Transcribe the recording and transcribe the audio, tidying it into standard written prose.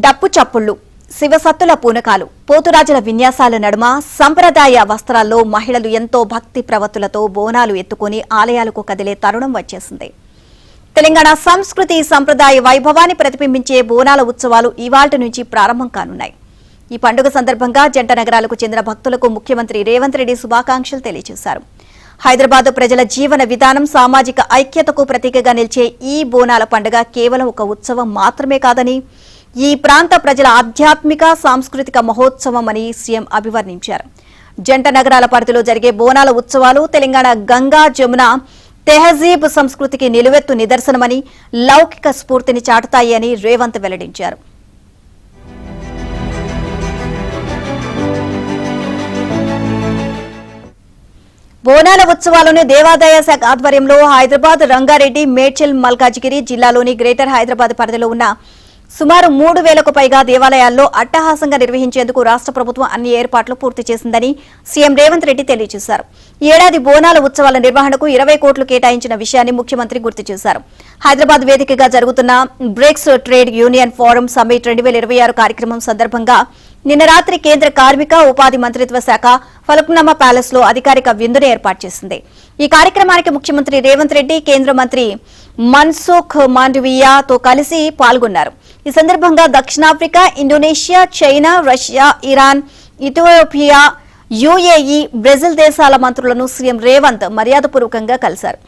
డప్పు చప్పుళ్లు, శివసత్తుల పూనకాలు, పోతురాజుల విన్యాసాల నడుమ సంప్రదాయ వస్త్రాల్లో మహిళలు ఎంతో భక్తి ప్రవత్తులతో బోనాలు ఎత్తుకుని ఆలయాలకు కదిలే తరుణం వచ్చేసింది. తెలంగాణ సంస్కృతి సంప్రదాయ వైభవాన్ని ప్రతిబింబించే బోనాల ఉత్సవాలు ఇవాళ్టి నుంచి ప్రారంభం కానున్నాయి. ఈ పండుగ సందర్భంగా జంట నగరాలకు చెందిన భక్తులకు ముఖ్యమంత్రి రేవంత్ రెడ్డి శుభాకాంక్షలు తెలియజేశారు. హైదరాబాద్ ప్రజల జీవన విధానం, సామాజిక ఐక్యతకు ప్రతీకగా నిలిచే ఈ బోనాల పండుగ కేవలం ఒక ఉత్సవం మాత్రమే కాదని, ఈ ప్రాంత ప్రజల ఆధ్యాత్మిక సాంస్కృతిక మహోత్సవం అని సీఎం అభివర్ణించారు. జంట నగరాల పరిధిలో జరిగే బోనాల ఉత్సవాలు తెలంగాణ గంగా జమున తెహజీబ్ సంస్కృతికి నిలువెత్తు నిదర్శనమని, లౌకిక స్ఫూర్తిని చాటుతాయి అని రేవంత్ వెల్లడించారు. బోనాల ఉత్సవాలను దేవాదాయ శాఖ ఆధ్వర్యంలో హైదరాబాద్, రంగారెడ్డి, మేడ్చల్, మల్కాజిగిరి జిల్లాలోని గ్రేటర్ హైదరాబాద్ పరిధిలో ఉన్న సుమారు 3,000కు పైగా దేవాలయాల్లో అట్టహాసంగా నిర్వహించేందుకు రాష్ట్ర ప్రభుత్వం అన్ని ఏర్పాట్లు పూర్తి చేసిందని సీఎం రేవంత్ రెడ్డి తెలియజేశారు. ఈ ఏడాది బోనాల ఉత్సవాల నిర్వహణకు 20 కోట్లు కేటాయించిన విషయాన్ని ముఖ్యమంత్రి గుర్తు చేశారు. హైదరాబాద్ వేదికగా జరుగుతున్న bricks trade union forum summit 2026 కార్యక్రమం సందర్భంగా నిన్న రాత్రి కేంద్ర కార్మిక, ఉపాధి మంత్రిత్వ శాఖ ఫలక్నామా ప్యాలెస్ లో అధికారిక విందును ఏర్పాటు చేసింది. ఈ కార్యక్రమానికి ముఖ్యమంత్రి రేవంత్ రెడ్డి, కేంద్ర మంత్రి మన్సుఖ్ మాండవీయతో కలిసి పాల్గొన్నారు. ఈ సందర్భంగా దక్షిణాఫ్రికా, Indonesia, China, Russia, Iran, Ethiopia, UAE, Brazil దేశాల మంత్రులను సీఎం రేవంత్ మర్యాదపూర్వకంగా కలిశారు.